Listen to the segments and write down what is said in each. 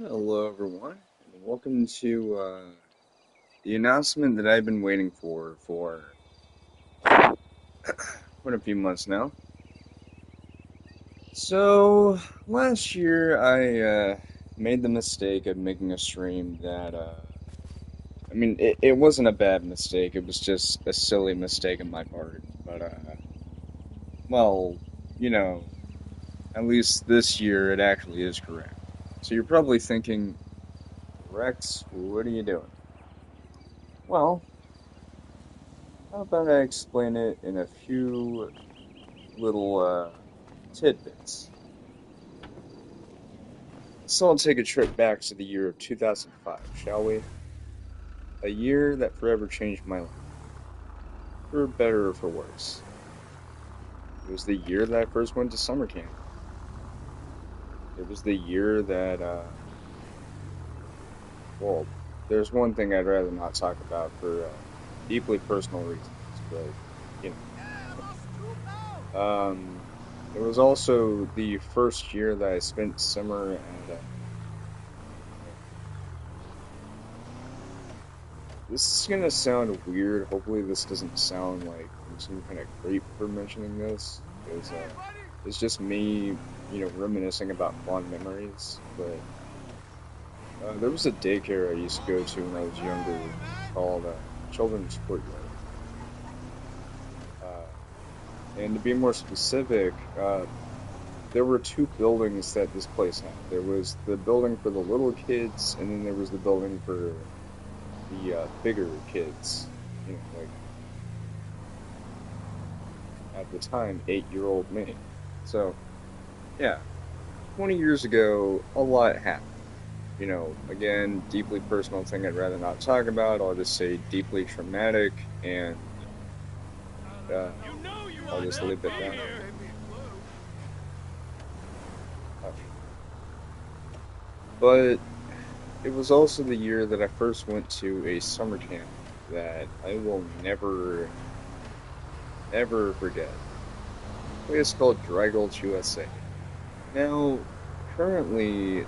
Hello, everyone, and welcome to the announcement that I've been waiting for quite a few months now. So, last year I made the mistake of making a stream that, it wasn't a bad mistake, it was just a silly mistake on my part. But, well, you know, at least this year it actually is correct. So you're probably thinking, Rex, what are you doing? Well, how about I explain it in a few little tidbits. So I'll take a trip back to the year of 2005, shall we? A year that forever changed my life, for better or for worse. It was the year that I first went to summer camp. It was the year that, well, there's one thing I'd rather not talk about for deeply personal reasons, but, you know. It was also the first year that I spent summer at this is gonna sound weird. Hopefully, this doesn't sound like I'm some kind of creep for mentioning this, because it's just me, reminiscing about fond memories. But there was a daycare I used to go to when I was younger called Children's Courtyard. Uh, and to be more specific, there were two buildings that this place had. There was the building for the little kids, and then there was the building for the bigger kids. Like at the time, 8-year-old me. So, yeah, 20 years ago, a lot happened. Again, deeply personal thing I'd rather not talk about. I'll just say deeply traumatic, and uh, I'll just leave it at that. Uh, But it was also the year that I first went to a summer camp that I will never, ever forget. A place called Dry Gulch, USA. Now, currently,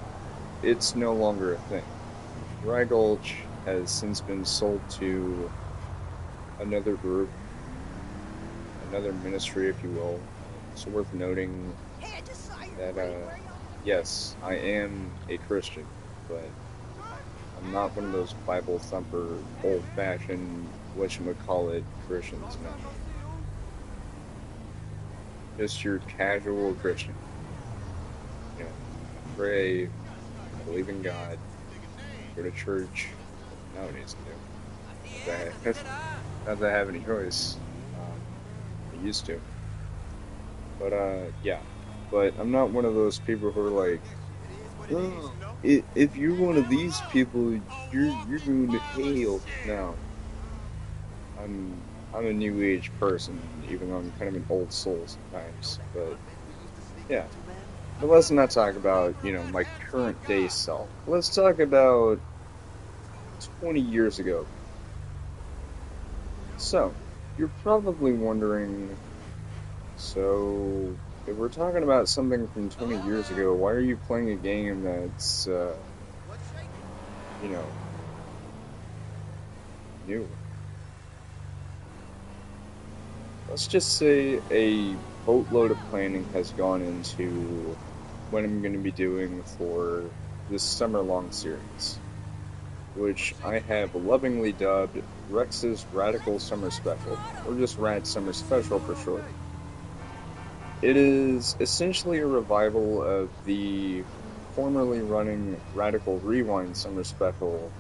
it's no longer a thing. Dry Gulch has since been sold to another group, another ministry, if you will. It's worth noting that, yes, I am a Christian, but I'm not one of those Bible thumper, old-fashioned, whatchamacallit Christians, no. Just your casual Christian. I pray, I believe in God, go to church, nowadays I do. Not that I have any choice. I used to. But yeah. But I'm not one of those people who are like, oh, if you're one of these people, you're going to hell. No, I'm a new age person, even though I'm kind of an old soul sometimes. But yeah. But let's not talk about, my current day self. Let's talk about 20 years ago. So, you're probably wondering, so if we're talking about something from 20 years ago, why are you playing a game that's, you know, new? Let's just say a boatload of planning has gone into what I'm going to be doing for this summer-long series, which I have lovingly dubbed Rex's Radical Summer Special, or just Rad Summer Special for short. It is essentially a revival of the formerly running Radical Rewind Summer Special.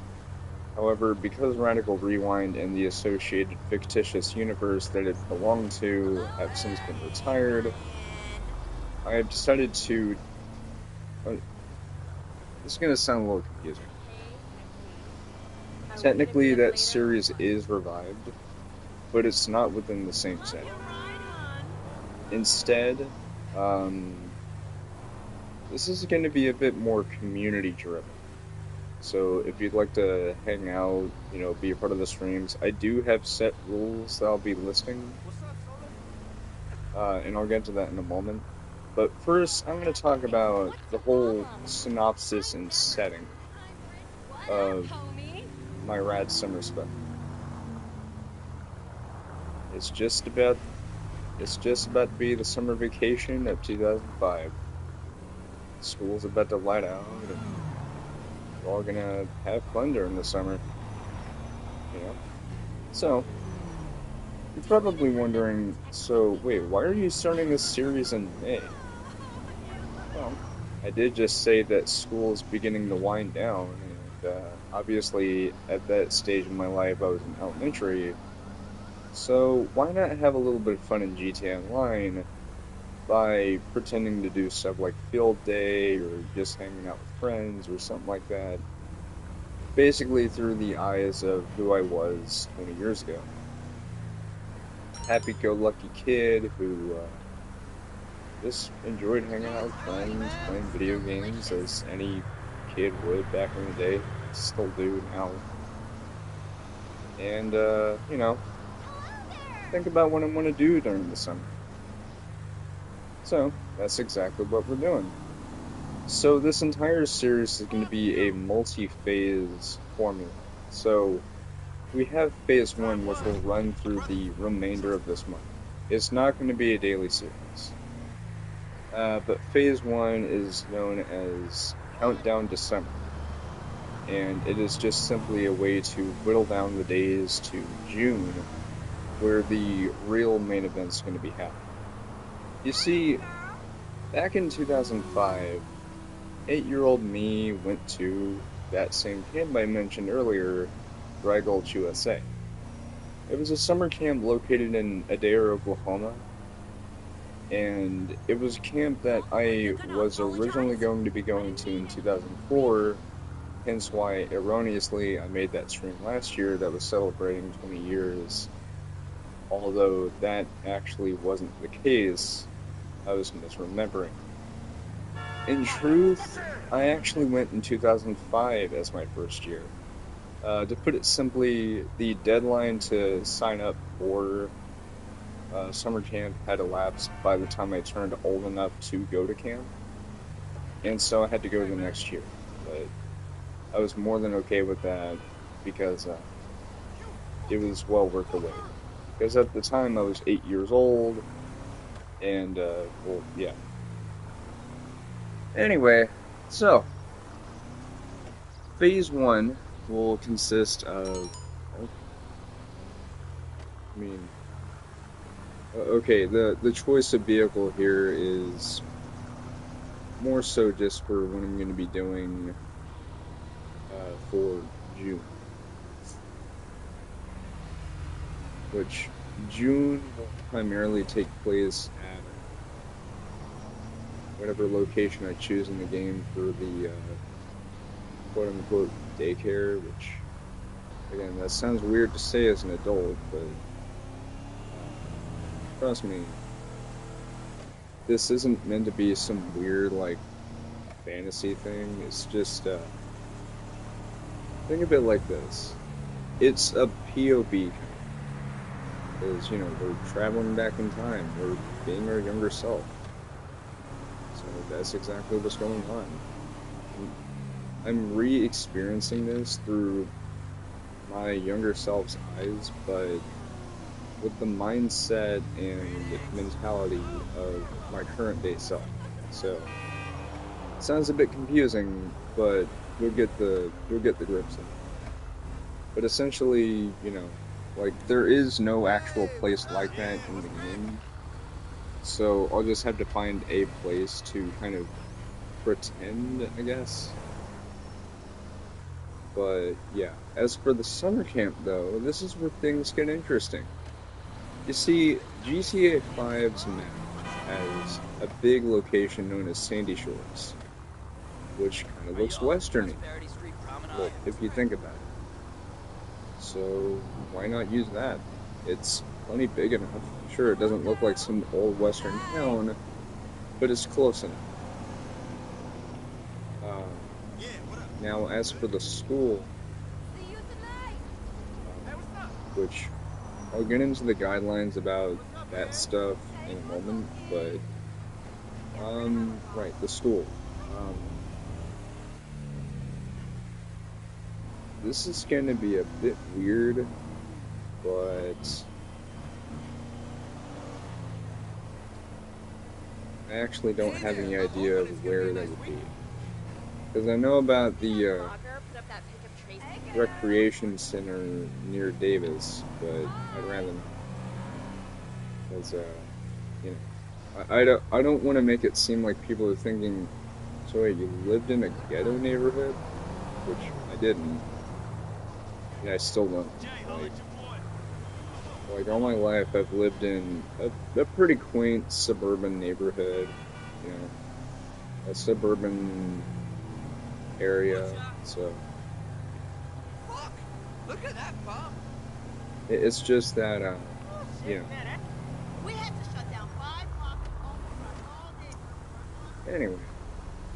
However, because Radical Rewind and the associated fictitious universe that it belonged to have since been retired, I have decided to. Uh, this is going to sound a little confusing. Technically, that series is revived, but it's not within the same setting. Instead, um, this is going to be a bit more community driven. So if you'd like to hang out, be a part of the streams, I do have set rules that I'll be listing, and I'll get to that in a moment. But first, I'm going to talk about the whole synopsis and setting of my rad summer spell. It's just about it's just about to be the summer vacation of 2005. School's about to light out, and we're all gonna have fun during the summer, you know. So you're probably wondering, so wait, why are you starting this series in May? Well, I did just say that school is beginning to wind down, and obviously at that stage in my life I was in elementary. So why not have a little bit of fun in GTA Online by pretending to do stuff like field day or just hanging out with friends or something like that? Basically through the eyes of who I was 20 years ago. Happy-go-lucky kid who just enjoyed hanging out with friends, playing video games as any kid would back in the day, still do now. And, think about what I want to do during the summer. So, that's exactly what we're doing. So, this entire series is going to be a multi-phase formula. So, we have phase one, which will run through the remainder of this month. It's not going to be a daily series. But phase one is known as Countdown December. And it is just simply a way to whittle down the days to June, where the real main event's going to be happening. You see, back in 2005, 8-year-old me went to that same camp I mentioned earlier, Dry Gulch, USA. It was a summer camp located in Adair, Oklahoma, and it was a camp that I was originally going to be going to in 2004, hence why, erroneously, I made that stream last year that was celebrating 20 years, although that actually wasn't the case. I was misremembering. In truth, I actually went in 2005 as my first year. To put it simply, the deadline to sign up for summer camp had elapsed by the time I turned old enough to go to camp, and so I had to go the next year. But I was more than okay with that because it was well worth the wait. Because at the time I was 8 years old, and well, yeah. Anyway, so phase one will consist of, okay, the choice of vehicle here is more so just for what I'm going to be doing for June. Which June will primarily take place at whatever location I choose in the game for the quote-unquote daycare, which, again, that sounds weird to say as an adult, but trust me, this isn't meant to be some weird, like, fantasy thing. It's just, think of it like this. It's a POV, because, we're traveling back in time. We're being our younger self. So that's exactly what's going on. I'm re-experiencing this through my younger self's eyes, but with the mindset and mentality of my current day self. So it sounds a bit confusing, but you'll get the grips of it. But essentially, like, there is no actual place like that in the game. So I'll just have to find a place to kind of pretend, I guess. But yeah, as for the summer camp though, this is where things get interesting. You see, GTA 5's map has a big location known as Sandy Shores, which kind of looks westerny, well, if you think about it. So why not use that? It's plenty big enough. Sure, it doesn't look like some old western town, but it's close enough. Now, as for the school, which I'll get into the guidelines about that stuff in a moment, but Right, the school. Um, this is going to be a bit weird, but I actually don't have any idea of where that would be. Because I know about the recreation center near Davis, but I'd rather not. Because, you know, I don't want to make it seem like people are thinking, so wait, you lived in a ghetto neighborhood? Which I didn't. Yeah, I still don't. Like all my life, I've lived in a pretty quaint suburban neighborhood, you know, a suburban area. So Look at that bump. it's just that, you know. We had to shut down 5 blocks of homes all day for a Anyway,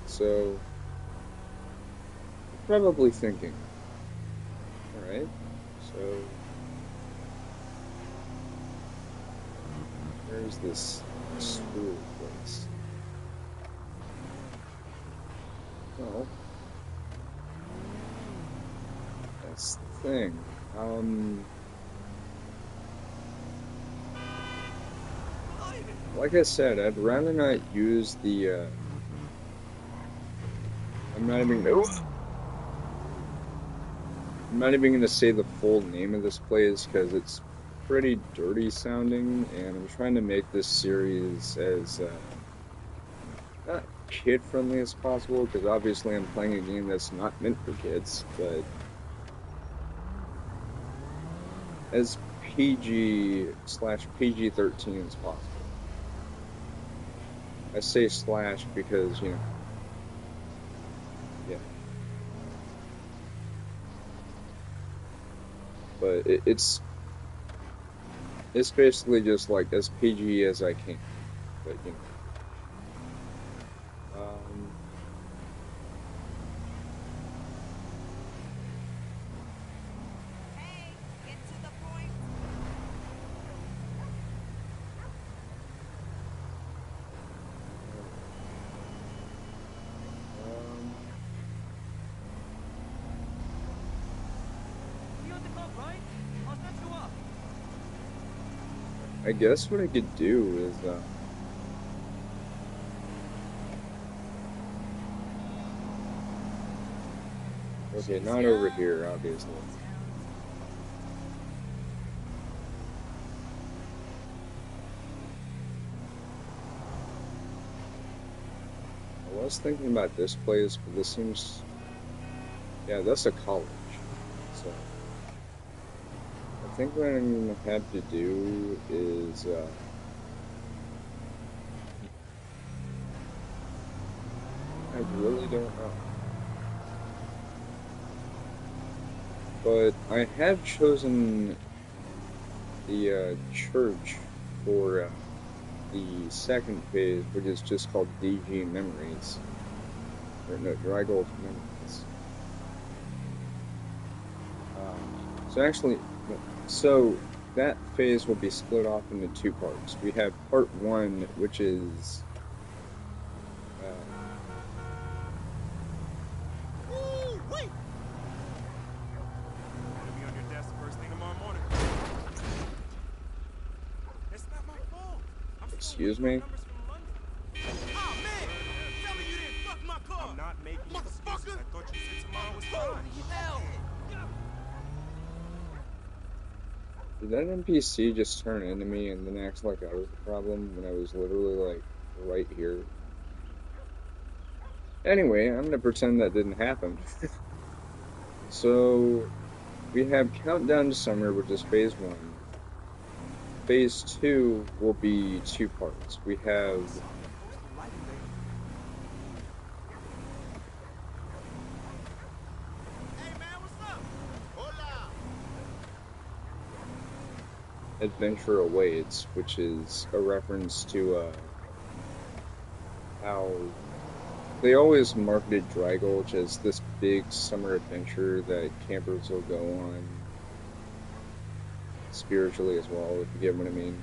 so you're probably thinking, all right, so where's this school place? Well, that's the thing. Like I said, I'd rather not use the, I'm not even, I'm not even gonna say the full name of this place because it's pretty dirty sounding, and I'm trying to make this series as, not kid-friendly as possible, because obviously I'm playing a game that's not meant for kids, but as PG/PG-13 as possible. I say slash because, you know, yeah. But it's basically just like as PG as I can. But you know, Hey, get to the point. um, You at the club, right? I'll set you up. I guess what I could do is, okay, not over here, obviously. I was thinking about this place, but this seems, yeah, that's a college. So I think what I'm gonna have to do is, I really don't know. But I have chosen the church for the second phase, which is just called DG Memories. Or no, Drygold Memories. So actually, no, so that phase will be split off into two parts. We have part one, which is Ooh, wait! It'll be on your desk first thing tomorrow morning. It's not my fault. I'm still excuse waiting on me. numbers from London. Oh, man! Tell me you didn't fuck my car! I'm not making excuses. Motherfucker! I thought you said tomorrow was Holy fine. hell! Did that NPC just turn into me and then act like I was the problem when I was literally like right here? Anyway, I'm gonna pretend that didn't happen. So we have Countdown to Summer, which is phase one. Phase two will be two parts. We have Hey, man, what's up? Hola! Adventure Awaits, which is a reference to how they always marketed Dry Gulch as this big summer adventure that campers will go on spiritually as well, if you get what I mean.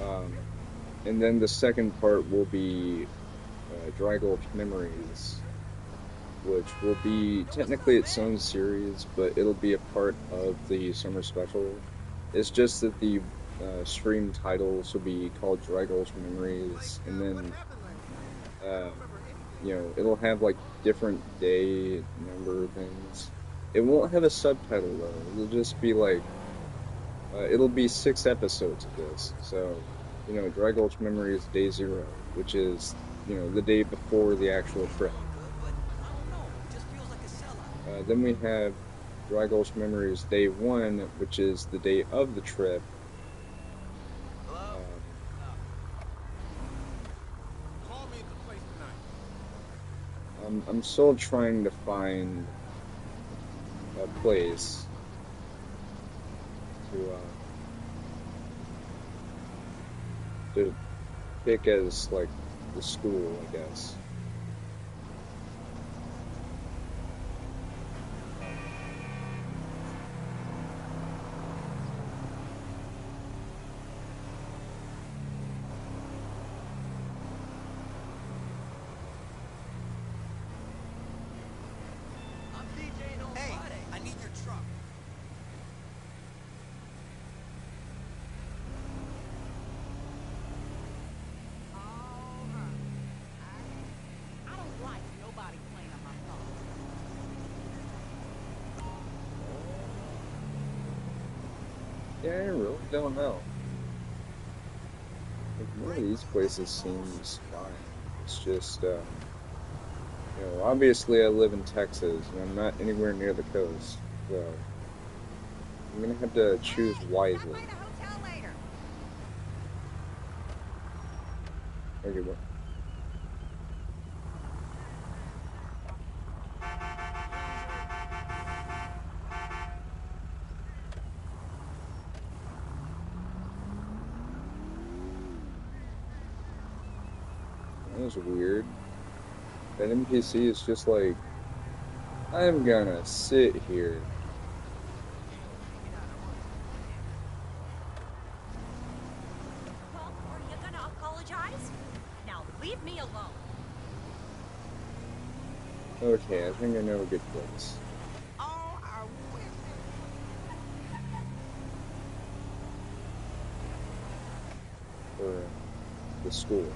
um, And then the second part will be Dry Gulch Memories, which will be technically its own series, but it'll be a part of the summer special. It's just that the stream titles will be called Dry Gulch Memories, and then uh, it'll have like different day number things. It won't have a subtitle though. It'll just be like it'll be 6 episodes of this. So, Dry Gulch Memories Day Zero, which is the day before the actual trip. Then we have Dry Gulch Memories Day 1, which is the day of the trip. Call me at the place tonight. I'm still trying to find a place to pick as like the school, I guess. Hey, I need your truck. I don't like nobody playing on my phone. Yeah, I really don't know. Like, none of these places seems fine. It's just, obviously I live in Texas, and I'm not anywhere near the coast, so I'm gonna have to choose wisely. I'll find a hotel later. Okay, what? That was weird. That NPC is just like, I'm gonna sit here. Well, are you gonna apologize? Now leave me alone. Okay, I think I know a good place All our women. for the school.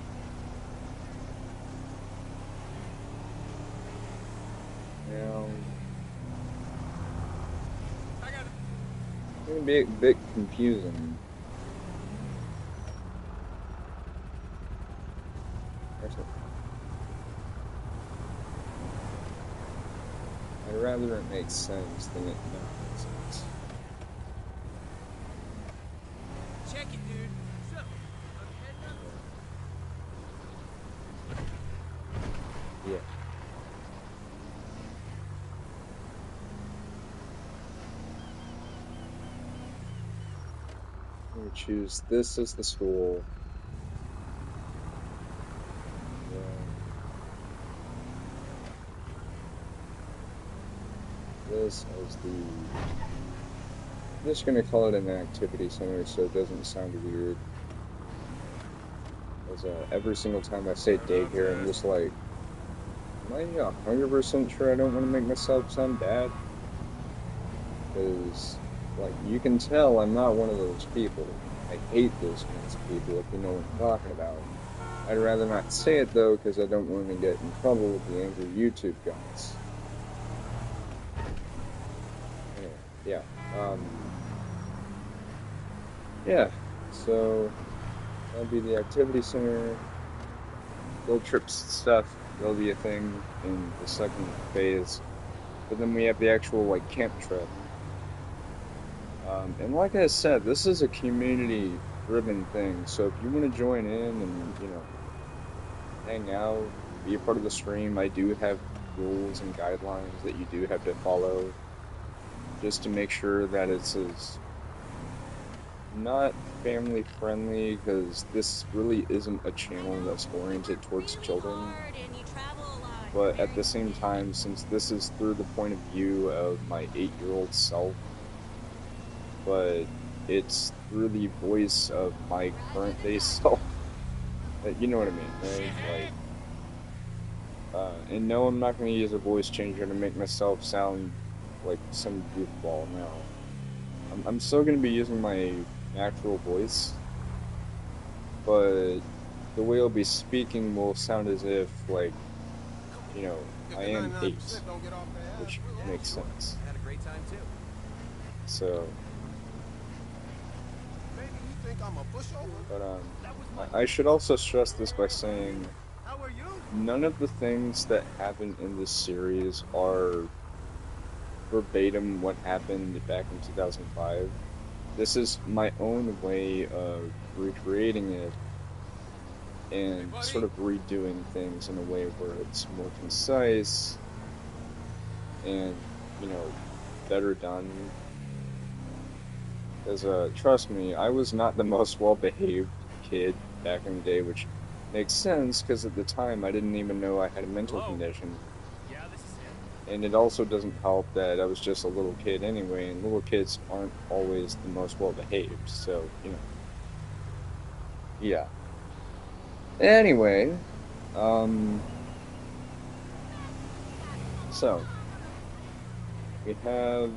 Now, it's gonna be a bit confusing. Actually, I'd rather it make sense than it not make sense. Check it, dude. So, I'm heading up. Yeah. We choose this as the school. This as the... I'm just gonna call it an activity center so it doesn't sound weird. As every single time I say daycare, I'm just like, am I 100% sure I don't want to make myself sound bad? Because, like, you can tell I'm not one of those people. I hate those kinds of people, if you know what I'm talking about. I'd rather not say it, though, because I don't want to get in trouble with the angry YouTube guys. Anyway, yeah. Yeah, so that'll be the activity center. Field trips stuff, that'll be a thing in the second phase. But then we have the actual, like, camp trip. And like I said, this is a community-driven thing, so if you want to join in and, hang out, be a part of the stream, I do have rules and guidelines that you do have to follow, just to make sure that it's as not family-friendly, because this really isn't a channel that's oriented towards children. But at the same time, since this is through the point of view of my 8-year-old self, but it's through the voice of my current day self, You know what I mean, right? And no, I'm not going to use a voice changer to make myself sound like some goofball. No, I'm still going to be using my natural voice, but the way I'll be speaking will sound as if, like, you know, If I the am 8, 99% don't get off their ass, which we'll all makes sure. sense. I had a great time too. So, Maybe you think I'm a pushover? but That was my I should also stress this by saying How are you? none of the things that happen in this series are verbatim what happened back in 2005. This is my own way of recreating it and sort of redoing things in a way where it's more concise and, you know, better done. Because, trust me, I was not the most well-behaved kid back in the day, which makes sense because at the time I didn't even know I had a mental condition. Yeah, this is him. And it also doesn't help that I was just a little kid anyway, and little kids aren't always the most well-behaved, so, you know. Yeah. Anyway, so, we have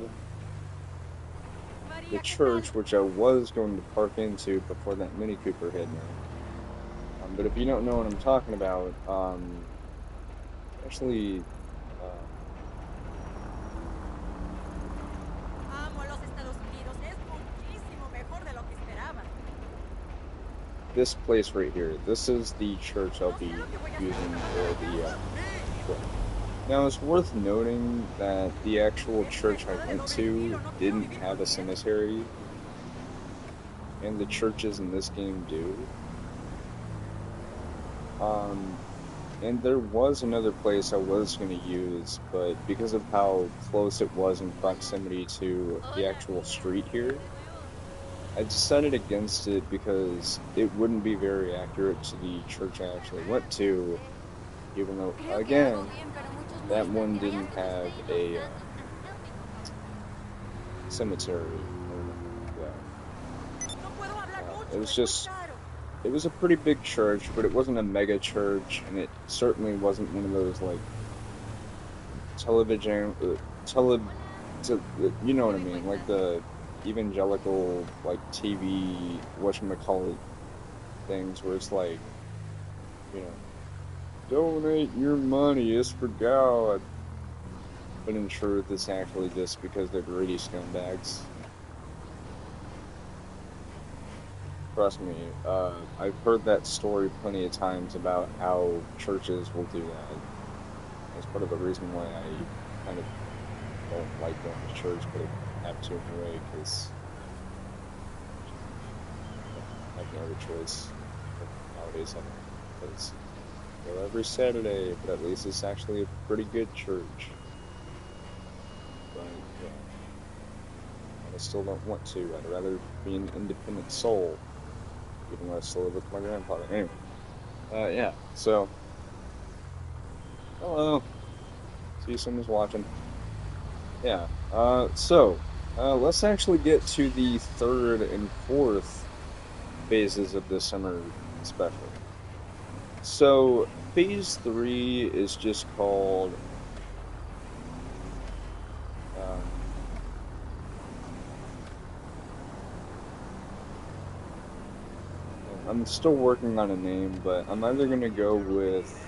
the church, which I was going to park into before that Mini Cooper hit me. But if you don't know what I'm talking about, actually, Amo a los Estados Unidos. Es muchísimo mejor de lo que esperaba. this place right here, this is the church I'll be using for the trip. Now, it's worth noting that the actual church I went to didn't have a cemetery, and the churches in this game do. And there was another place I was going to use, but because of how close it was in proximity to the actual street here, I decided against it because it wouldn't be very accurate to the church I actually went to, even though, again, that one didn't have a cemetery or anything like that. It was just, it was a pretty big church, but it wasn't a mega church, and it certainly wasn't one of those, like, you know what I mean, like the evangelical, like, TV, whatchamacallit things, where it's like, you know, donate your money, it's for God. But in truth, it's actually just because they're greedy scumbags. Trust me, I've heard that story plenty of times about how churches will do that. That's part of the reason why I kind of don't like going to church, but I have to anyway, because I have no other choice. Nowadays, I don't, because I go every Saturday, but at least it's actually a pretty good church. But, yeah, I still don't want to. I'd rather be an independent soul, even though I still live with my grandfather. Anyway, yeah, so, hello. See, someone's watching. Yeah, so, let's actually get to the third and fourth phases of the summer special. So, phase 3 is just called, I'm still working on a name, but I'm either going to go with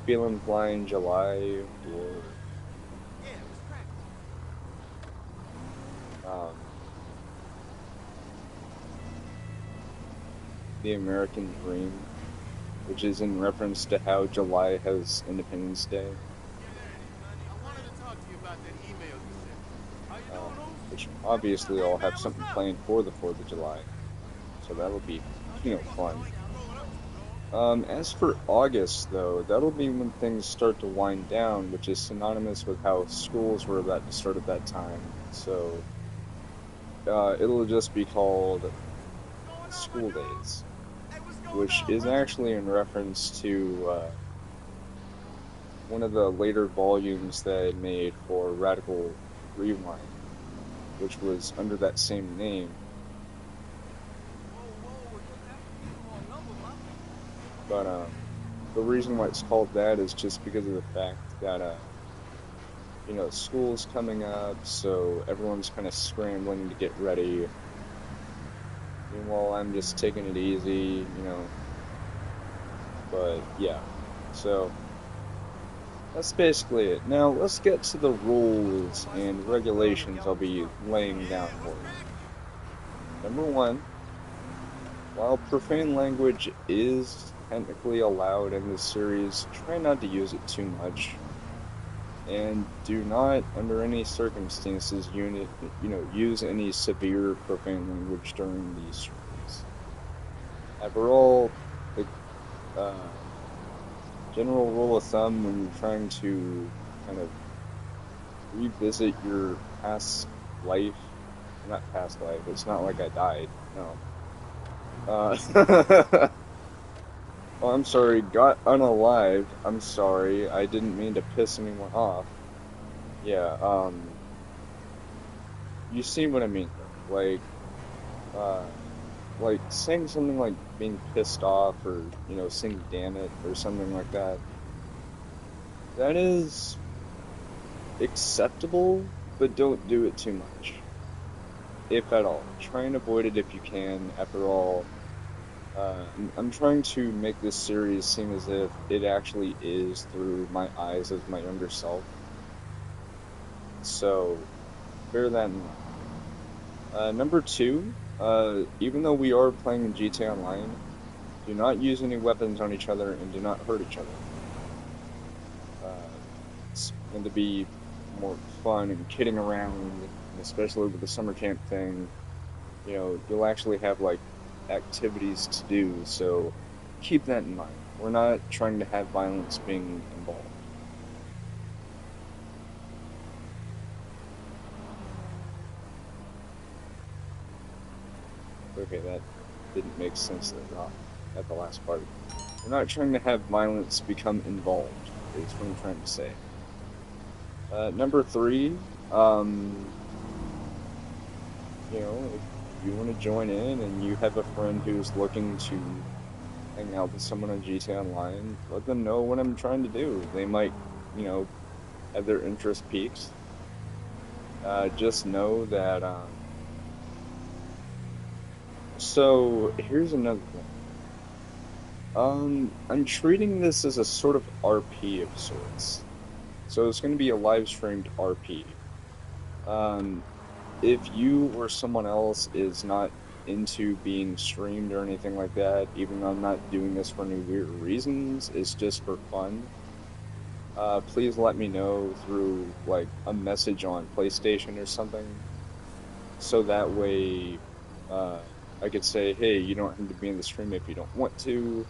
Feeling Flying July or The American Dream, which is in reference to how July has Independence Day. I wanted to talk to you about that email you sent. How you doing, Which obviously I'll have something planned for the 4th of July, so that'll be, you know, fun. As for August, though, that'll be when things start to wind down, which is synonymous with how schools were about to start at that time. So, it'll just be called School Days, which is actually in reference to one of the later volumes that I made for Radical Rewind, which was under that same name. But the reason why it's called that is just because of the fact that school's coming up, so everyone's kind of scrambling to get ready. Meanwhile, I'm just taking it easy. But yeah, so that's basically it. Now let's get to the rules and regulations I'll be laying down for you. Number one, while profane language is technically allowed in this series, try not to use it too much. And do not, under any circumstances, use any severe profane language during these streams. After all, the general rule of thumb when you're trying to kind of revisit your past life, not past life, it's not like I died, no. Oh, I'm sorry, got unalived. I'm sorry, I didn't mean to piss anyone off. Yeah, you see what I mean, though. Like saying something like being pissed off or, saying damn it or something like that. That is acceptable, but don't do it too much. If at all. Try and avoid it if you can. After all, I'm trying to make this series seem as if it actually is through my eyes as my younger self. So, bear that in mind. Number two, even though we are playing in GTA Online, do not use any weapons on each other and do not hurt each other. It's going to be more fun and kidding around, especially with the summer camp thing. You'll actually have, activities to do, so keep that in mind. We're not trying to have violence being involved. Okay, that didn't make sense at the last part. We're not trying to have violence become involved, is what I'm trying to say. Number three, if you want to join in and you have a friend who's looking to hang out with someone on GTA Online, let them know what I'm trying to do. They might, have their interest peaked. Just know that, so here's another thing. I'm treating this as a sort of RP of sorts. So it's going to be a live streamed RP. If you or someone else is not into being streamed or anything like that, even though I'm not doing this for any weird reasons, it's just for fun, please let me know through, a message on PlayStation or something, so that way, I could say, hey, you don't have to be in the stream if you don't want to,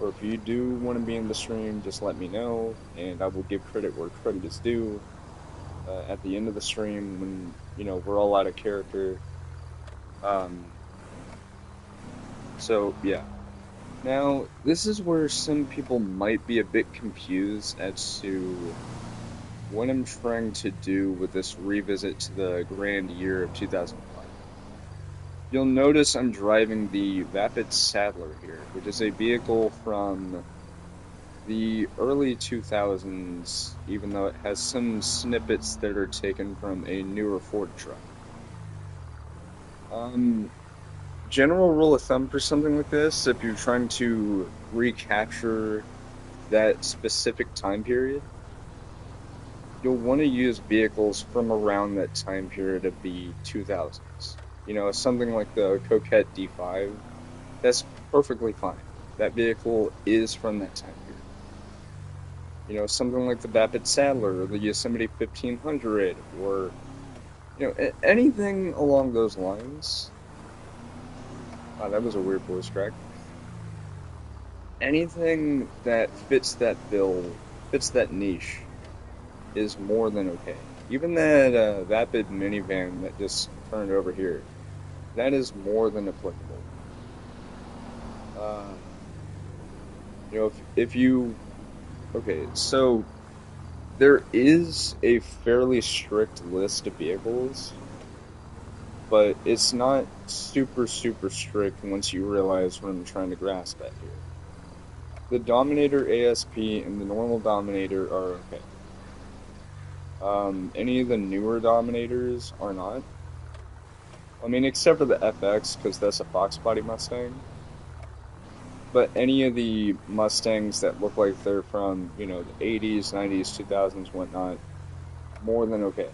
or if you do want to be in the stream, just let me know, and I will give credit where credit is due. At the end of the stream, when, we're all out of character. So, yeah. Now, this is where some people might be a bit confused as to what I'm trying to do with this revisit to the grand year of 2005. You'll notice I'm driving the Vapid Saddler here, which is a vehicle from the early 2000s, even though it has some snippets that are taken from a newer Ford truck. General rule of thumb for something like this, if you're trying to recapture that specific time period, you'll want to use vehicles from around that time period of the 2000s. Something like the Coquette D5, that's perfectly fine. That vehicle is from that time period. Something like the Vapid Saddler, or the Yosemite 1500, or, anything along those lines. Wow, that was a weird voice crack. Anything that fits that bill, fits that niche, is more than okay. Even that Vapid minivan that just turned over here, that is more than applicable. If you... Okay, so there is a fairly strict list of vehicles, but it's not super, super strict once you realize what I'm trying to grasp at here. The Dominator ASP and the normal Dominator are okay. Any of the newer Dominators are not. I mean, except for the FX, because that's a Fox body Mustang. But any of the Mustangs that look like they're from, you know, the 80s, 90s, 2000s, whatnot, more than okay.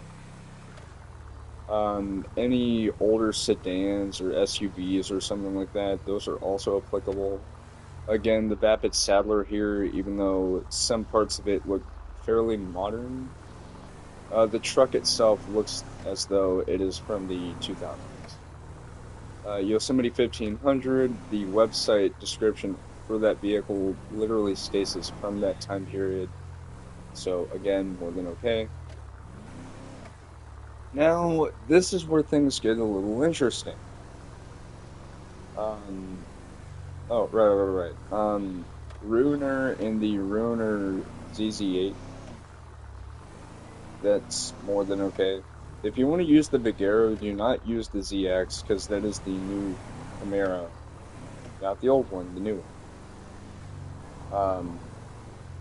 Any older sedans or SUVs or something like that, those are also applicable. Again, the Vapid Saddler here, even though some parts of it look fairly modern, the truck itself looks as though it is from the 2000s. Yosemite 1500, the website description for that vehicle literally states it's from that time period. So again, more than okay. Now, this is where things get a little interesting. Um, oh, right. Ruiner and the Ruiner ZZ8, that's more than okay. If you want to use the Vigero, do not use the ZX, because that is the new Camaro. Not the old one, the new one.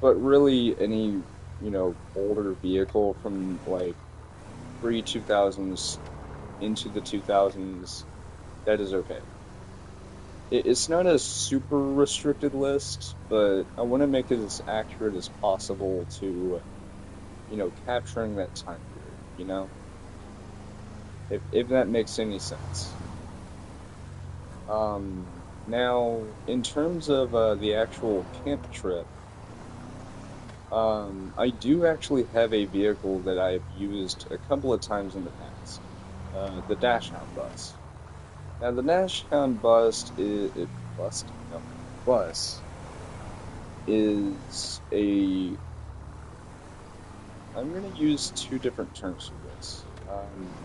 But really, any, you know, older vehicle from, like, pre-2000s into the 2000s, that is okay. It's not a super restricted list, but I want to make it as accurate as possible to, you know, capturing that time period, you know? If that makes any sense. Now, in terms of the actual camp trip, I do actually have a vehicle that I've used a couple of times in the past. The Dashhound bus. Now, the Dashhound bus is a... I'm going to use two different terms for this.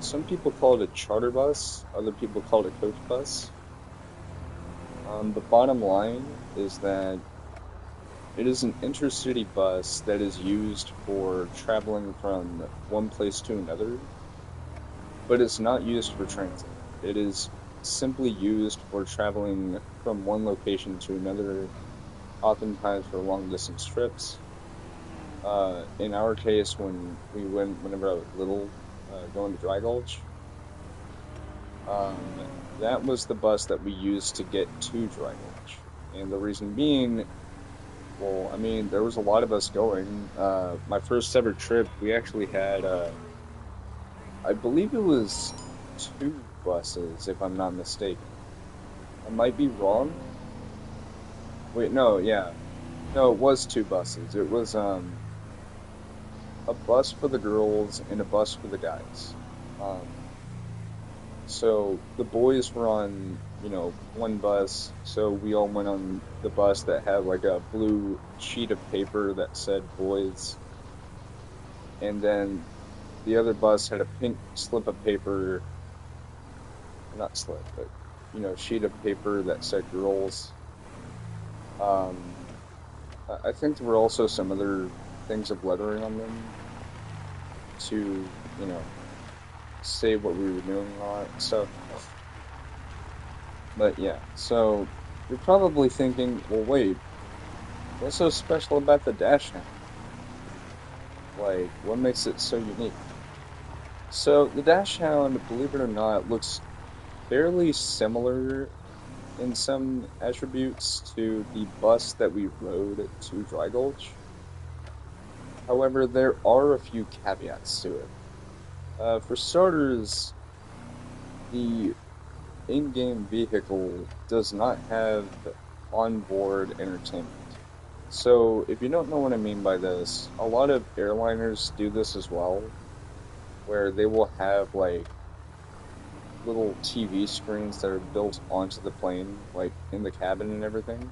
Some people call it a charter bus, other people call it a coach bus. The bottom line is that it is an intercity bus that is used for traveling from one place to another, but it's not used for transit. It is simply used for traveling from one location to another, oftentimes for long distance trips. In our case, whenever I was little, going to Dry Gulch, that was the bus that we used to get to Dry Gulch. And the reason being, well, I mean, there was a lot of us going. My first ever trip, we actually had, I believe it was 2 buses, if I'm not mistaken. I might be wrong. Wait, no, yeah. No, it was 2 buses. It was, a bus for the girls and a bus for the guys. So the boys were on, you know, one bus, so we all went on the bus that had like a blue sheet of paper that said boys. And then the other bus had a pink slip of paper, not slip, but, you know, sheet of paper that said girls. I think there were also some other things of lettering on them to, you know, say what we were doing and all that. So, but yeah, so you're probably thinking, well, wait, what's so special about the Dashhound? Like, what makes it so unique? So, the Dashhound, believe it or not, looks fairly similar in some attributes to the bus that we rode to Dry Gulch. However, there are a few caveats to it. For starters, the in-game vehicle does not have onboard entertainment. So, if you don't know what I mean by this, a lot of airliners do this as well, where they will have, like, little TV screens that are built onto the plane, like, in the cabin and everything.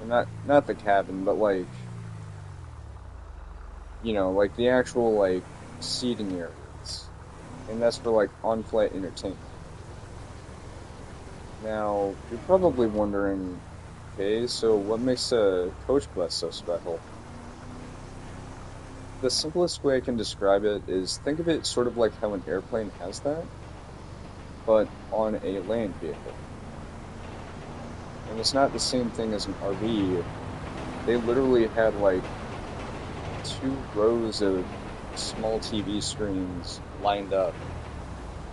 And not the cabin, but, like, you know, like, the actual, like, seating areas. And that's for, like, on-flight entertainment. Now, you're probably wondering, okay, so what makes a coach bus so special? The simplest way I can describe it is, think of it sort of like how an airplane has that, but on a land vehicle. and it's not the same thing as an RV. They literally had like 2 rows of small TV screens lined up,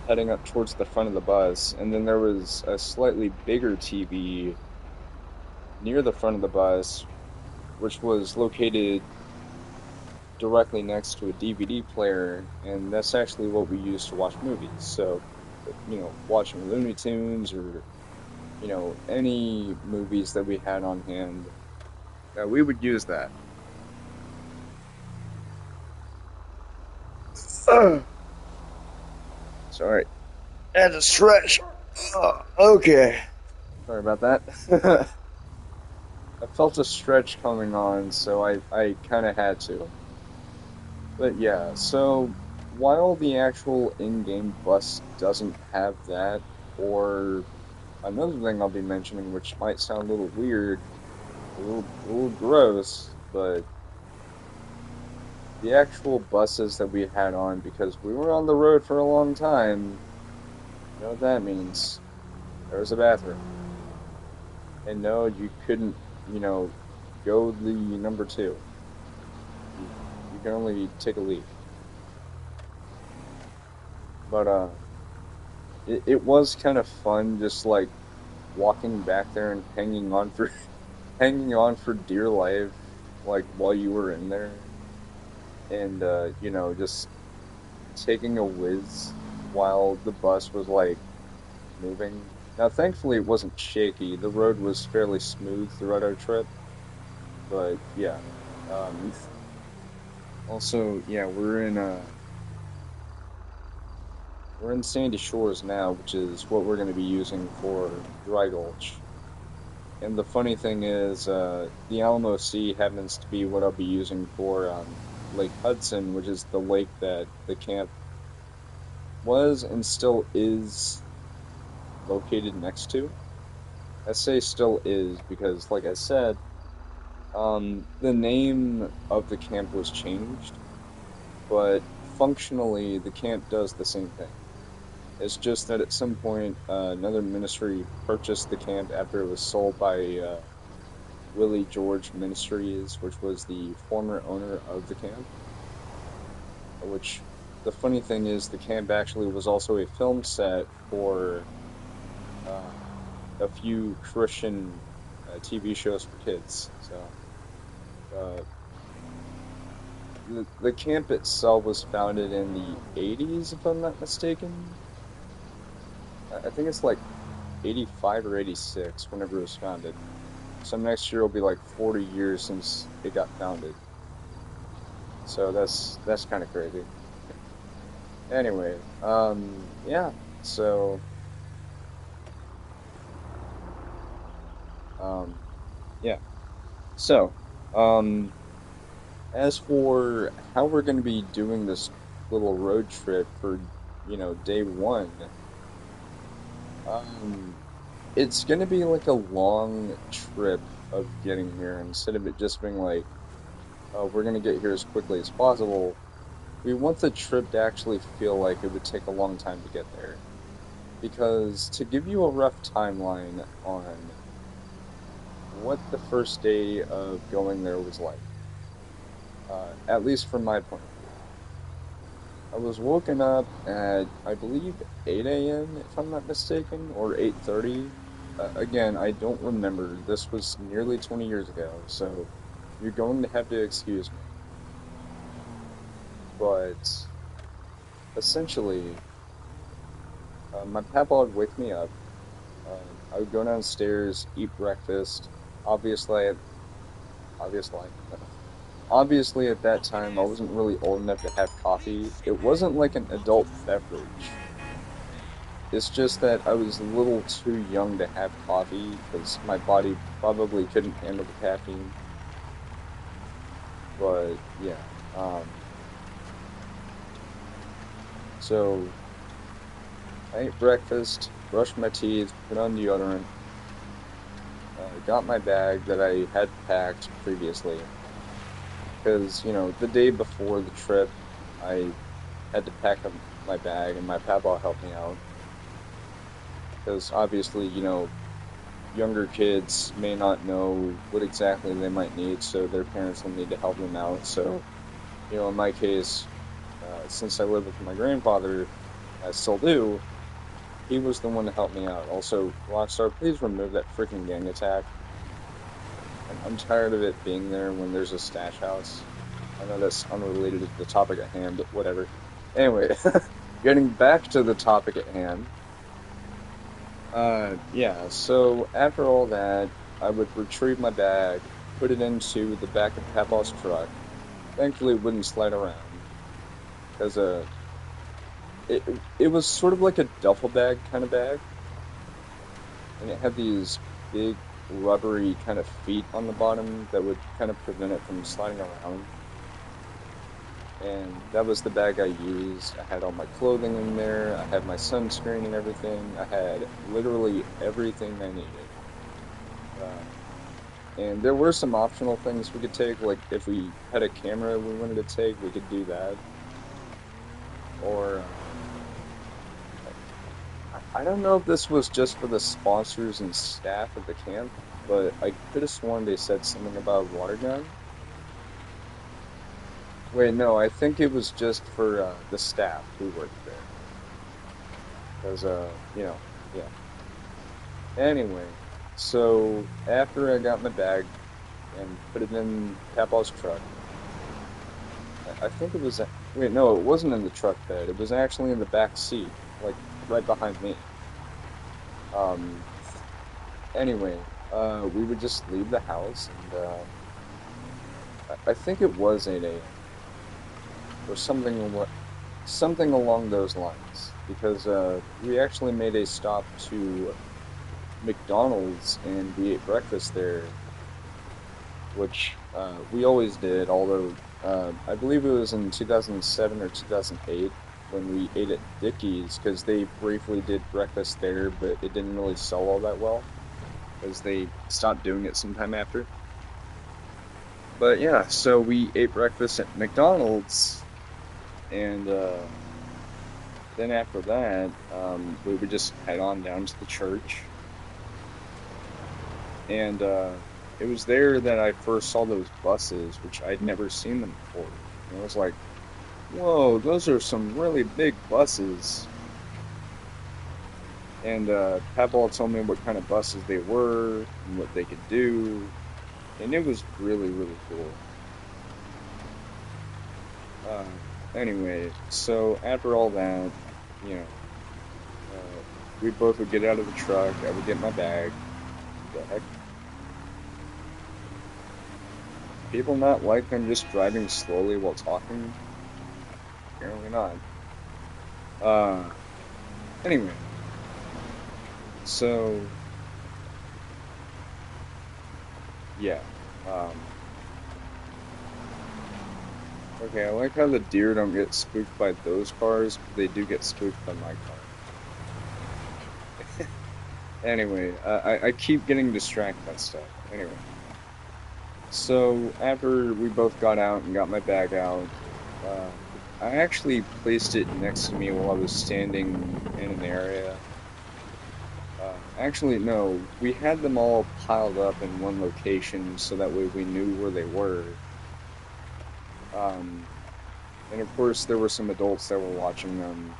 heading up towards the front of the bus, and then there was a slightly bigger TV near the front of the bus, which was located directly next to a DVD player, and that's actually what we used to watch movies. So, watching Looney Tunes or, any movies that we had on hand, we would use that. Sorry. Had to stretch. Okay. Sorry about that. I felt a stretch coming on, so I kind of had to. But yeah, so while the actual in-game bus doesn't have that, or another thing I'll be mentioning, which might sound a little weird, a little gross, but the actual buses that we had on, because we were on the road for a long time, you know what that means. There was a bathroom. And no, you couldn't, go the number 2. You can only take a leak. But, it was kind of fun just, like, walking back there and hanging on for, hanging on for dear life, like, while you were in there. And, just taking a whiz while the bus was, like, moving. Now, thankfully, it wasn't shaky. The road was fairly smooth throughout our trip. But, yeah. Also, yeah, we're in Sandy Shores now, which is what we're going to be using for Dry Gulch. And the funny thing is, the Alamo Sea happens to be what I'll be using for Lake Hudson, which is the lake that the camp was and still is located next to. I say still is because, like I said, the name of the camp was changed, but functionally the camp does the same thing. It's just that at some point another ministry purchased the camp after it was sold by Willie George Ministries, which was the former owner of the camp. Which, the funny thing is, the camp actually was also a film set for a few Christian TV shows for kids. So, the camp itself was founded in the 80s, if I'm not mistaken. I think it's like 85 or 86 whenever it was founded. So next year will be like 40 years since it got founded. So that's kind of crazy. Anyway, yeah. So, yeah. So, as for how we're going to be doing this little road trip for, day 1, it's going to be like a long trip of getting here instead of it just being like, oh, we're going to get here as quickly as possible. We want the trip to actually feel like it would take a long time to get there. Because to give you a rough timeline on what the first day of going there was like, at least from my point of view, I was woken up at, I believe, 8 a.m., if I'm not mistaken, or 8:30. Again, I don't remember. This was nearly 20 years ago, so you're going to have to excuse me. But essentially, my papa would wake me up. I would go downstairs, eat breakfast. Obviously, obviously at that time I wasn't really old enough to have coffee. It wasn't like an adult beverage. It's just that I was a little too young to have coffee because my body probably couldn't handle the caffeine. But yeah, so I ate breakfast, brushed my teeth, put on deodorant, got my bag that I had packed previously. Because, the day before the trip, I had to pack up my bag, and my papa helped me out. Because obviously, younger kids may not know what exactly they might need, so their parents will need to help them out. So, in my case, since I live with my grandfather, I still do, he was the one to help me out. Also, Rockstar, please remove that freaking gang attack. I'm tired of it being there when there's a stash house. I know that's unrelated to the topic at hand, but whatever. Anyway, getting back to the topic at hand. Yeah, so after all that, I would retrieve my bag, put it into the back of Papa's truck. Thankfully, it wouldn't slide around, because it, it was sort of like a duffel bag kind of bag, and it had these big rubbery kind of feet on the bottom that would kind of prevent it from sliding around. And that was the bag I used. I had all my clothing in there, I had my sunscreen and everything, I had literally everything I needed. And there were some optional things we could take, like if we had a camera we wanted to take, we could do that. Or, I don't know if this was just for the sponsors and staff at the camp, but I could have sworn they said something about a water gun. Wait, no, I think it was just for the staff who worked there. Because, yeah. Anyway, so after I got my bag and put it in Papa's truck, I think it was. Wait, no, it wasn't in the truck bed. It was actually in the back seat, like right behind me. Um. Anyway, we would just leave the house, and I think it was 8 a.m. or something along those lines, because we actually made a stop to McDonald's and we ate breakfast there, which we always did, although I believe it was in 2007 or 2008 when we ate at Dickey's, because they briefly did breakfast there, but it didn't really sell all that well, because they stopped doing it sometime after. But yeah, so we ate breakfast at McDonald's, and then after that, we would just head on down to the church, and it was there that I first saw those buses, which I'd never seen them before. And I was like, whoa, those are some really big buses. And Papa told me what kind of buses they were and what they could do, and it was really, really cool. Uh, anyway, so after all that, you know, we both would get out of the truck, I would get my bag. The heck? People not like them just driving slowly while talking? Apparently not. Uh, anyway, so, yeah. Um, okay, I like how the deer don't get spooked by those cars, but they do get spooked by my car. Anyway, I keep getting distracted by stuff. Anyway, so after we both got out and got my bag out, uh, I actually placed it next to me while I was standing in an area. Actually, no, we had them all piled up in one location so that way we knew where they were. Um, and of course, there were some adults that were watching them.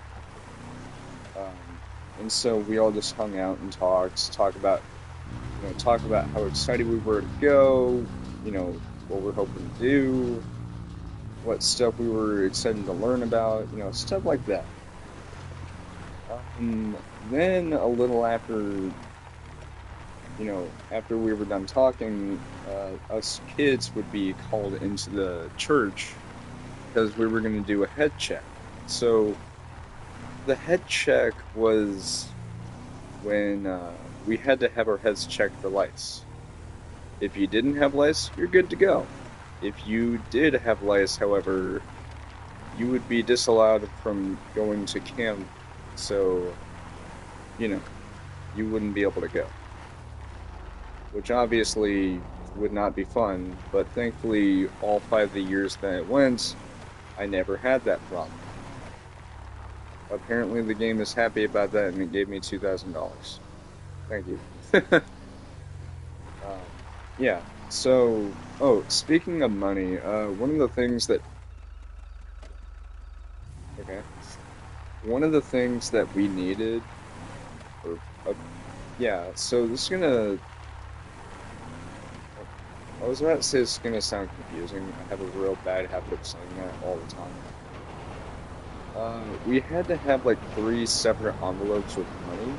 Um, and so we all just hung out and talk about how excited we were to go, what we're hoping to do, what stuff we were excited to learn about, stuff like that. Then a little after we were done talking, us kids would be called into the church because we were going to do a head check. So the head check was when we had to have our heads checked for lice. If you didn't have lice, you're good to go. If you did have lice, however, you would be disallowed from going to camp, so, you wouldn't be able to go. Which obviously would not be fun, but thankfully, all 5 of the years that it went, I never had that problem. Apparently the game is happy about that and it gave me $2,000. Thank you. yeah. So, oh, speaking of money, one of the things that okay, one of the things that we needed, or yeah. So this is gonna. I was about to say it's gonna sound confusing. I have a real bad habit of saying that all the time. We had to have like three separate envelopes with money.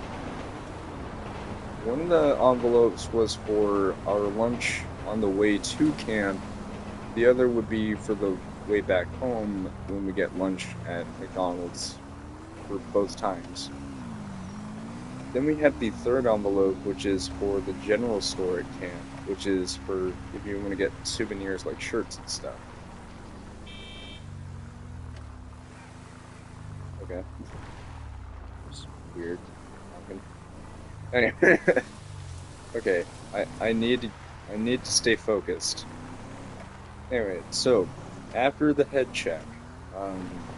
One of the envelopes was for our lunch on the way to camp. The other would be for the way back home when we get lunch at McDonald's for both times. Then we have the third envelope, which is for the general store at camp, which is for if you want to get souvenirs like shirts and stuff. Okay. It's weird. Anyway, okay. I need to stay focused. Anyway, so after the head check,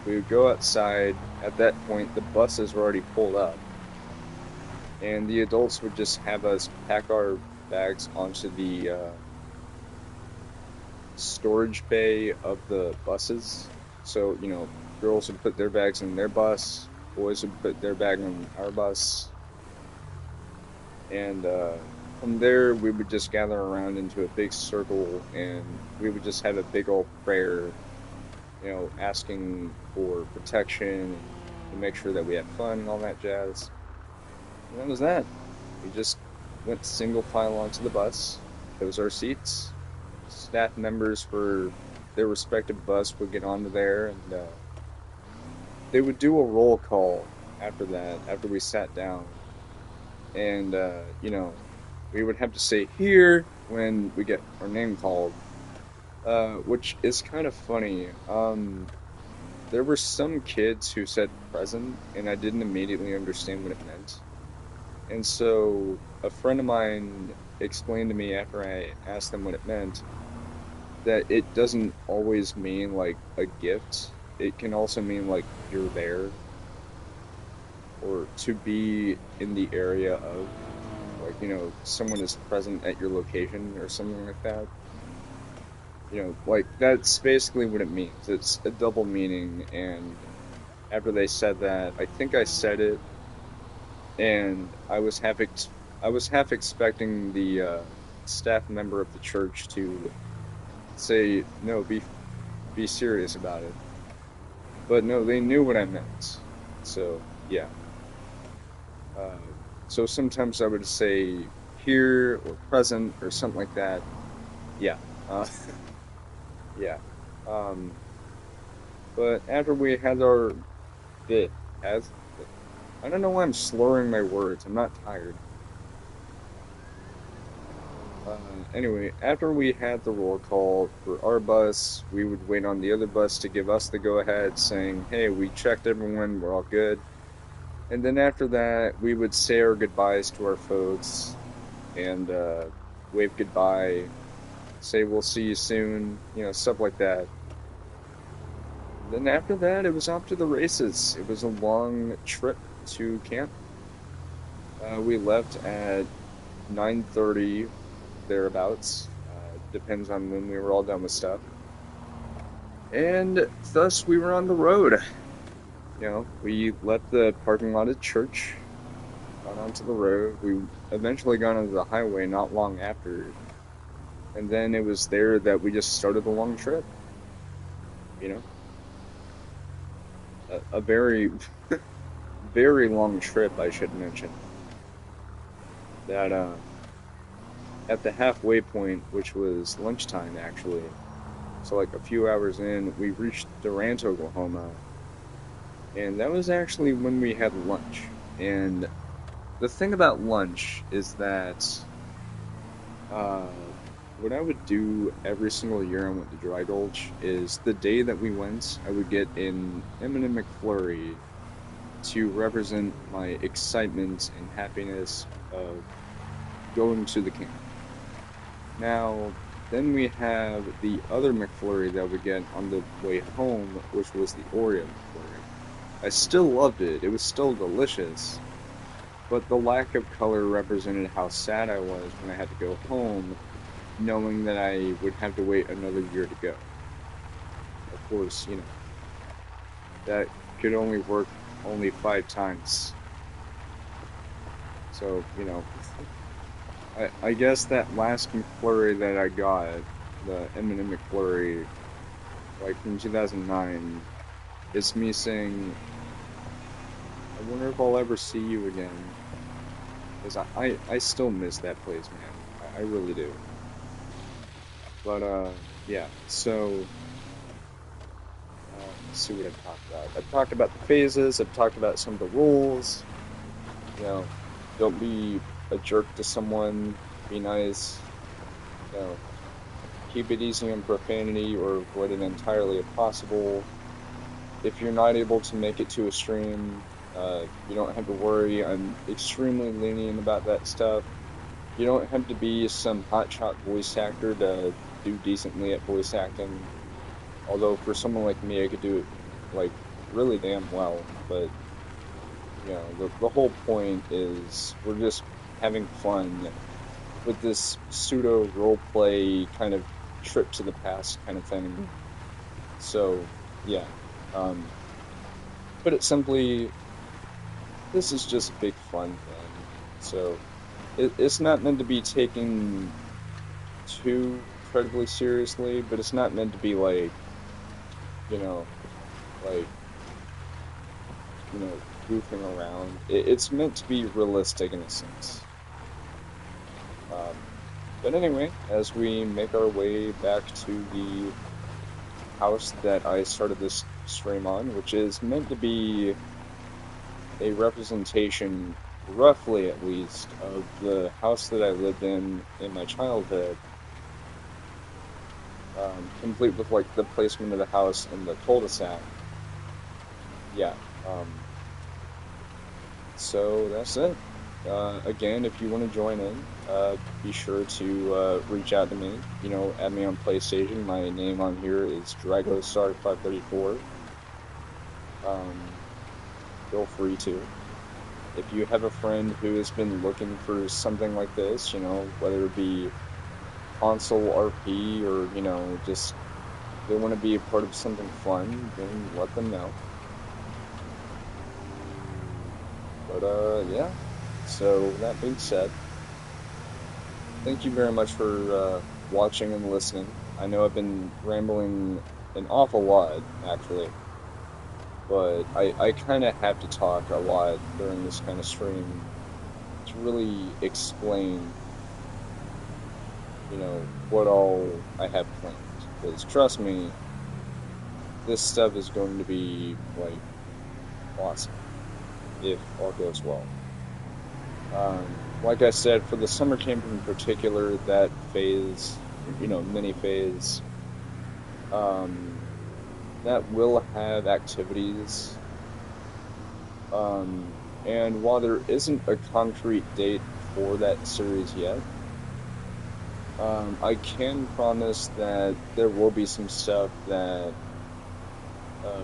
we would go outside. At that point, the buses were already pulled up, and the adults would just have us pack our bags onto the storage bay of the buses. So, girls would put their bags in their bus, boys would put their bag on our bus, and from there we would just gather around into a big circle and we would just have a big old prayer, asking for protection and to make sure that we had fun and all that jazz. And that was that. We just went single file onto the bus, chose our seats. Staff members for their respective bus would get onto there, and they would do a roll call after that, after we sat down. And, we would have to say here when we get our name called, which is kind of funny. There were some kids who said present, and I didn't immediately understand what it meant. And so a friend of mine explained to me after I asked them what it meant that it doesn't always mean like a gift. It can also mean like you're there or to be in the area of, like, someone is present at your location or something like that. Like that's basically what it means. It's a double meaning, and after they said that, I think I said it, and I was half expecting the staff member of the church to say, "No, be serious about it." But no, they knew what I meant. So yeah. Uh, so sometimes I would say here or present or something like that. Yeah. Uh, yeah. Um, but after we had our bit, as I don't know why I'm slurring my words. I'm not tired. Uh, anyway, after we had the roll call for our bus, we would wait on the other bus to give us the go ahead, saying, "Hey, we checked everyone. We're all good." And then after that, we would say our goodbyes to our folks and wave goodbye, say we'll see you soon, stuff like that. Then after that, it was off to the races. It was a long trip to camp. We left at 9:30 thereabouts. Depends on when we were all done with stuff. And thus we were on the road. We left the parking lot at church, got onto the road. We eventually got onto the highway not long after. And then it was there that we just started the long trip. You know, a very, very long trip, I should mention. That at the halfway point, which was lunchtime actually, so like a few hours in, we reached Durant, Oklahoma, and that was actually when we had lunch. And the thing about lunch is that uh, what I would do every single year I went to Dry Gulch is the day that we went, I would get an M&M McFlurry to represent my excitement and happiness of going to the camp. Now, then we have the other McFlurry that we get on the way home, which was the Oreo McFlurry. I still loved it. It was still delicious. But the lack of color represented how sad I was when I had to go home knowing that I would have to wait another year to go. Of course, that could only work only 5 times. So, I guess that last McFlurry that I got, the M&M McFlurry, like from 2009, is me saying, I wonder if I'll ever see you again. Because I still miss that place, man. I really do. But, yeah, so, let's see what I've talked about. I've talked about the phases, I've talked about some of the rules. Don't be a jerk to someone, be nice, keep it easy on profanity or avoid it entirely if possible. If you're not able to make it to a stream, you don't have to worry. I'm extremely lenient about that stuff. You don't have to be some hotshot voice actor to do decently at voice acting. Although for someone like me, I could do it like really damn well. But the whole point is we're just having fun with this pseudo roleplay kind of trip to the past kind of thing. So, yeah. Put it simply, this is just big fun thing. So, it's not meant to be taken too incredibly seriously, but it's not meant to be like, goofing around. It's meant to be realistic in a sense. But anyway, as we make our way back to the house that I started this stream on, which is meant to be a representation, roughly at least, of the house that I lived in my childhood, complete with like the placement of the house and the cul-de-sac. Yeah. So that's it. Again, if you want to join in, be sure to reach out to me. Add me on PlayStation. My name on here is Dragostar534. Feel free to. If you have a friend who has been looking for something like this, whether it be console RP or, just they want to be a part of something fun, then let them know. But, yeah. So, that being said, thank you very much for watching and listening. I know I've been rambling an awful lot, actually. But I kind of have to talk a lot during this kind of stream to really explain, what all I have planned. Because trust me, this stuff is going to be, like, awesome, if all goes well. Like I said, for the summer camp in particular, that phase, mini phase, that will have activities, and while there isn't a concrete date for that series yet, I can promise that there will be some stuff that,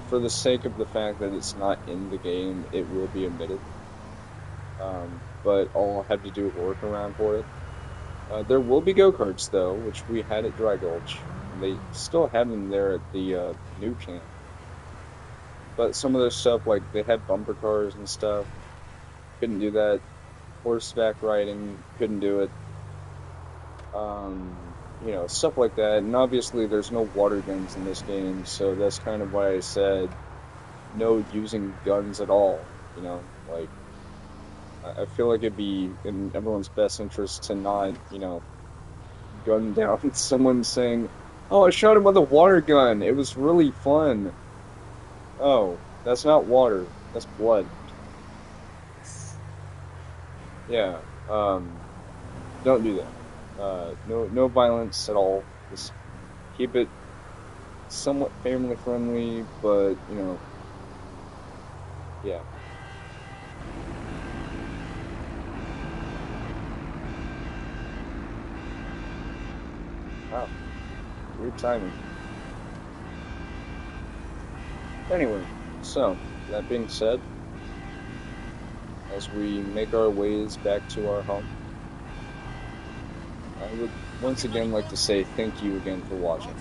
for the sake of the fact that it's not in the game, it will be omitted. But I'll have to do a workaround for it. There will be go-karts, though, which we had at Dry Gulch. They still have them there at the new camp. But some of their stuff, like, they had bumper cars and stuff. Couldn't do that. Horseback riding, couldn't do it. Stuff like that. And obviously there's no water guns in this game, so that's kind of why I said no using guns at all. I feel like it'd be in everyone's best interest to not, gun down someone saying, "Oh, I shot him with a water gun. It was really fun." Oh, that's not water. That's blood. Yeah. Don't do that. No violence at all. Just keep it somewhat family friendly, but yeah. Wow. Weird timing. Anyway, so, that being said, as we make our ways back to our home, I would once again like to say thank you again for watching.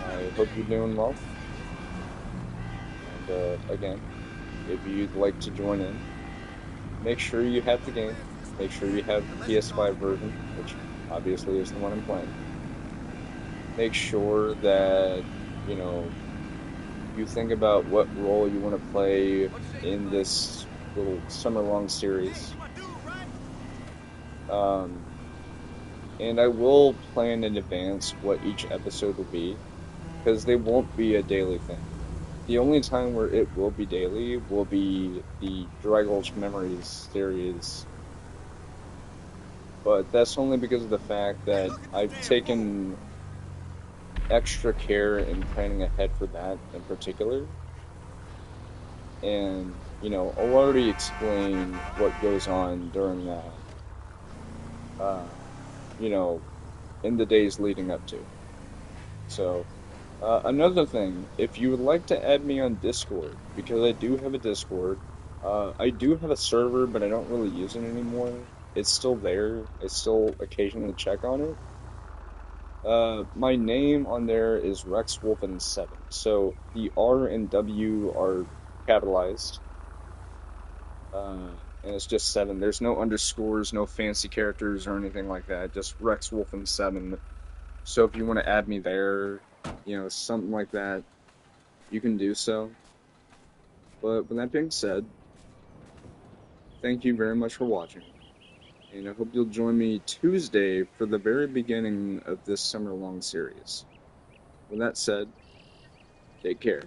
I hope you're doing well. And again, if you'd like to join in, make sure you have the game. Make sure you have the PS5 version, which obviously is the one I'm playing. Make sure that, you know, you think about what role you want to play in this little summer-long series. And I will plan in advance what each episode will be, because they won't be a daily thing. The only time where it will be daily will be the Dragulch Memories series, but that's only because of the fact that I've taken extra care in planning ahead for that in particular. And, you know, I'll already explain what goes on during that, you know, in the days leading up to. So, another thing, if you would like to add me on Discord, because I do have a Discord, I do have a server, but I don't really use it anymore. It's still there. I still occasionally check on it. My name on there is RexWolfen7. So the R and W are capitalized. And it's just 7. There's no underscores, no fancy characters or anything like that. Just RexWolfen7. So if you want to add me there, you know, something like that, you can do so. But with that being said, thank you very much for watching. And I hope you'll join me Tuesday for the very beginning of this summer-long series. With that said, take care.